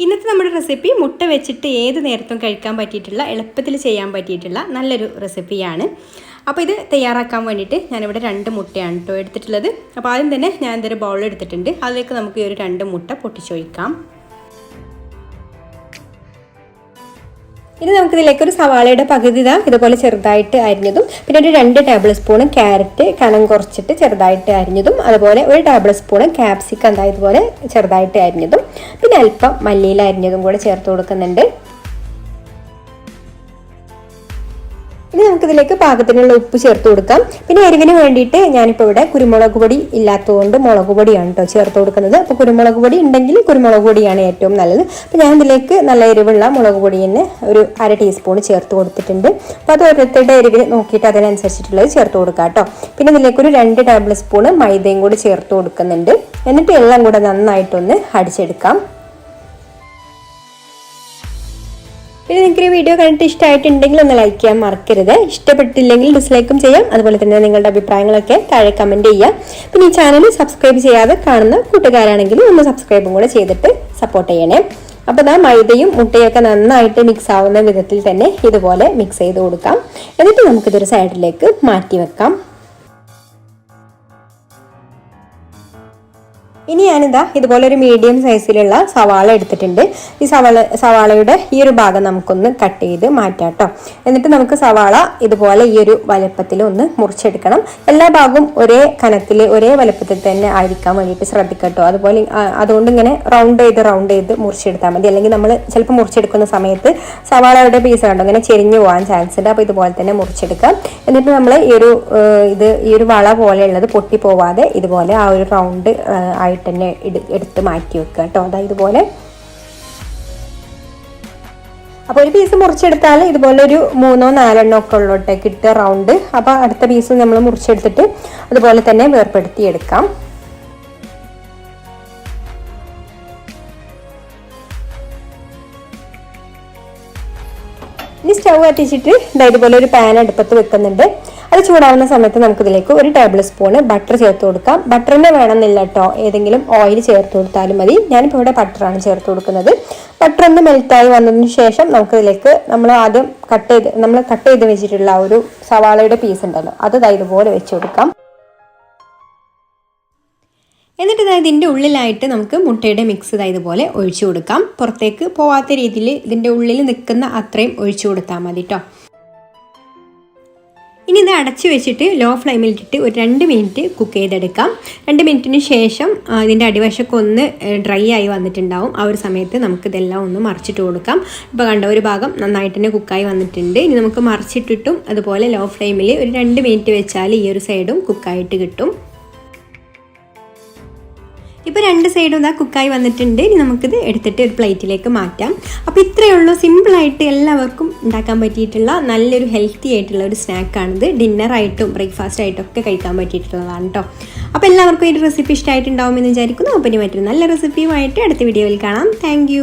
ഇന്നത്തെ നമ്മുടെ റെസിപ്പി മുട്ട വെച്ചിട്ട് ഏത് നേരത്തും കഴിക്കാൻ പറ്റിയിട്ടുള്ള എളുപ്പത്തിൽ ചെയ്യാൻ പറ്റിയിട്ടുള്ള നല്ലൊരു റെസിപ്പിയാണ്. അപ്പോൾ ഇത് തയ്യാറാക്കാൻ വേണ്ടിയിട്ട് ഞാനിവിടെ 2 മുട്ടയാണ് കേട്ടോ എടുത്തിട്ടുള്ളത്. അപ്പോൾ ആദ്യം തന്നെ ഞാൻ എന്തൊരു ബൗൾ എടുത്തിട്ടുണ്ട്. അതിലേക്ക് നമുക്ക് ഈ ഒരു 2 മുട്ട പൊട്ടിച്ചൊഴിക്കാം. ഇനി നമുക്കിതിലേക്ക് ഒരു സവാളയുടെ പകുതി ഇതുപോലെ ചെറുതായിട്ട് അരിഞ്ഞതും, പിന്നെ ഒരു 2 ടേബിൾ സ്പൂൺ ക്യാരറ്റ് കനം കുറച്ചിട്ട് ചെറുതായിട്ട് അരിഞ്ഞതും, അതുപോലെ ഒരു ടേബിൾ സ്പൂൺ ക്യാപ്സിക്കം ഇതുപോലെ ചെറുതായിട്ട് അരിഞ്ഞതും, പിന്നെ അല്പം മല്ലിയില അരിഞ്ഞതും കൂടെ ചേർത്ത് കൊടുക്കുന്നുണ്ട്. ഇനി നമുക്കിതിലേക്ക് പാകത്തിനുള്ള ഉപ്പ് ചേർത്ത് കൊടുക്കാം. പിന്നെ എരിവിന് വേണ്ടിയിട്ട് ഞാനിപ്പോൾ ഇവിടെ കുരുമുളക് പൊടി ഇല്ലാത്തതുകൊണ്ട് മുളക് പൊടിയാണ് കേട്ടോ ചേർത്ത് കൊടുക്കുന്നത്. അപ്പോൾ കുരുമുളക് പൊടി ഉണ്ടെങ്കിൽ കുരുമുളക് പൊടിയാണ് ഏറ്റവും നല്ലത്. അപ്പോൾ ഞാൻ ഇതിലേക്ക് നല്ല എരിവുള്ള മുളക് പൊടി തന്നെ ഒരു 1/2 ടീസ്പൂൺ ചേർത്ത് കൊടുത്തിട്ടുണ്ട്. അപ്പോൾ അത് ഓരോരുത്തരുടെ എരിവിന് നോക്കിയിട്ട് അതിനനുസരിച്ചിട്ടുള്ളത് ചേർത്ത് കൊടുക്കാം കേട്ടോ. പിന്നെ ഇതിലേക്ക് ഒരു 2 ടേബിൾ സ്പൂൺ മൈദയും കൂടി ചേർത്ത് കൊടുക്കുന്നുണ്ട്. എന്നിട്ട് എല്ലാം കൂടെ നന്നായിട്ടൊന്ന് അടിച്ചെടുക്കാം. പിന്നെ നിങ്ങൾക്ക് ഈ വീഡിയോ കണ്ടിട്ട് ഇഷ്ടമായിട്ടുണ്ടെങ്കിൽ ഒന്ന് ലൈക്ക് ചെയ്യാൻ മറക്കരുത്. ഇഷ്ടപ്പെട്ടില്ലെങ്കിൽ ഡിസ്ലൈക്കും ചെയ്യാം. അതുപോലെ തന്നെ നിങ്ങളുടെ അഭിപ്രായങ്ങളൊക്കെ താഴെ കമൻറ്റ് ചെയ്യാം. പിന്നെ ഈ ചാനൽ സബ്സ്ക്രൈബ് ചെയ്യാതെ കാണുന്ന കൂട്ടുകാരാണെങ്കിൽ ഒന്ന് സബ്സ്ക്രൈബും കൂടെ ചെയ്തിട്ട് സപ്പോർട്ട് ചെയ്യണേ. അപ്പോൾ മൈദയും മുട്ടയൊക്കെ നന്നായിട്ട് മിക്സ് ആവുന്ന വിധത്തിൽ തന്നെ ഇതുപോലെ മിക്സ് ചെയ്ത് കൊടുക്കാം. എന്നിട്ട് നമുക്കിതൊരു സൈഡിലേക്ക് മാറ്റി വെക്കാം. ഇനി ഞാനിതാ ഇതുപോലെ ഒരു മീഡിയം സൈസിലുള്ള സവാള എടുത്തിട്ടുണ്ട്. ഈ സവാളയുടെ ഈ ഒരു ഭാഗം നമുക്കൊന്ന് കട്ട് ചെയ്ത് മാറ്റാം കേട്ടോ. എന്നിട്ട് നമുക്ക് സവാള ഇതുപോലെ ഈ ഒരു വലുപ്പത്തിൽ ഒന്ന് മുറിച്ചെടുക്കണം. എല്ലാ ഭാഗവും ഒരേ കനത്തിൽ ഒരേ വലുപ്പത്തിൽ തന്നെ ആയിരിക്കാൻ വേണ്ടിയിട്ട് ശ്രദ്ധിക്കട്ടോ. അതുപോലെ അതുകൊണ്ട് ഇങ്ങനെ റൗണ്ട് ചെയ്ത് മുറിച്ചെടുത്താൽ മതി. അല്ലെങ്കിൽ നമ്മൾ ചിലപ്പോൾ മുറിച്ചെടുക്കുന്ന സമയത്ത് സവാളയുടെ പീസ് കണ്ടോ ഇങ്ങനെ ചെരിഞ്ഞു പോകാൻ ചാൻസ് ഉണ്ട്. അപ്പോൾ ഇതുപോലെ തന്നെ മുറിച്ചെടുക്കാം. എന്നിട്ട് നമ്മൾ ഈ ഒരു വള പോലെയുള്ളത് പൊട്ടി പോവാതെ ഇതുപോലെ ആ ഒരു റൗണ്ട് തന്നെ എടുത്ത് മാറ്റി വെക്കുക കേട്ടോ. അതായത് ഇതുപോലെ അപ്പോൾ ഒരു പീസ് മുറിച്ചെടുത്താൽ ഇതുപോലെ ഒരു 3-4 ഒക്കെ ഉള്ളോട്ടേ കിട്ടുക റൗണ്ട്. അപ്പോൾ അടുത്ത പീസ് നമ്മൾ മുറിച്ചെടുത്തിട്ട് അതുപോലെ തന്നെ വേർപ്പെടുത്തി എടുക്കാം. ഇനി സ്റ്റവ് കത്തിച്ചിട്ട് ഇതുപോലെ ഒരു പാൻ അടുപ്പത്ത് വെക്കുന്നുണ്ട്. അത് ചൂടാവുന്ന സമയത്ത് നമുക്കിതിലേക്ക് ഒരു ടേബിൾ സ്പൂൺ ബട്ടർ ചേർത്ത് കൊടുക്കാം. ബട്ടറിനെ വേണമെന്നില്ല കേട്ടോ, ഏതെങ്കിലും ഓയിൽ ചേർത്ത് കൊടുത്താലും മതി. ഞാനിപ്പോൾ ഇവിടെ ബട്ടറാണ് ചേർത്ത് കൊടുക്കുന്നത്. ബട്ടർ ഒന്ന് മെൽറ്റായി വന്നതിന് ശേഷം നമുക്കിതിലേക്ക് നമ്മൾ കട്ട് ചെയ്ത് വെച്ചിട്ടുള്ള ആ ഒരു സവാളയുടെ പീസ് ഉണ്ടല്ലോ അത് ഇതുപോലെ വെച്ച് കൊടുക്കാം. എന്നിട്ട് ഇതിൻ്റെ ഉള്ളിലായിട്ട് നമുക്ക് മുട്ടയുടെ മിക്സ് ഇതുപോലെ ഒഴിച്ചു കൊടുക്കാം. പുറത്തേക്ക് പോവാത്ത രീതിയിൽ ഇതിൻ്റെ ഉള്ളിൽ നിൽക്കുന്ന അത്രയും ഒഴിച്ചു കൊടുത്താൽ മതി കേട്ടോ. ഇനി ഇത് അടച്ച് വെച്ചിട്ട് ലോ ഫ്ലെയിമിലിട്ടിട്ട് ഒരു 2 മിനിറ്റ് കുക്ക് ചെയ്തെടുക്കാം. 2 മിനിറ്റിന് ശേഷം ഇതിൻ്റെ അടിവശമൊക്കെ ഒന്ന് ഡ്രൈ ആയി വന്നിട്ടുണ്ടാവും. ആ ഒരു സമയത്ത് നമുക്കിതെല്ലാം ഒന്ന് മറിച്ചിട്ട് കൊടുക്കാം. ഇപ്പോൾ കണ്ട ഒരു ഭാഗം നന്നായിട്ട് തന്നെ കുക്കായി വന്നിട്ടുണ്ട്. ഇനി നമുക്ക് മറിച്ചിട്ടിട്ടും അതുപോലെ ലോ ഫ്ലെയിമിൽ ഒരു 2 മിനിറ്റ് വെച്ചാൽ ഈ ഒരു സൈഡും കുക്കായിട്ട് കിട്ടും. ഇപ്പോൾ 2 സൈഡും കുക്കായി വന്നിട്ടുണ്ട്. ഇനി നമുക്കിത് എടുത്തിട്ട് ഒരു പ്ലേറ്റിലേക്ക് മാറ്റാം. അപ്പോൾ ഇത്രയേ ഉള്ളൂ. സിമ്പിളായിട്ട് എല്ലാവർക്കും ഉണ്ടാക്കാൻ പറ്റിയിട്ടുള്ള നല്ലൊരു ഹെൽത്തി ആയിട്ടുള്ള ഒരു സ്നാക്കാണിത്. ഡിന്നറായിട്ടും ബ്രേക്ക്ഫാസ്റ്റ് ആയിട്ടും ഒക്കെ കഴിക്കാൻ പറ്റിയിട്ടുള്ളതാണ് കേട്ടോ. അപ്പോൾ എല്ലാവർക്കും ഈ റെസിപ്പി ഇഷ്ടമായിട്ടുണ്ടാവുമെന്ന് വിചാരിക്കുന്നു. അപ്പോൾ ഇനി മറ്റൊരു നല്ല റെസിപ്പിയുമായിട്ട് അടുത്ത വീഡിയോയിൽ കാണാം. താങ്ക്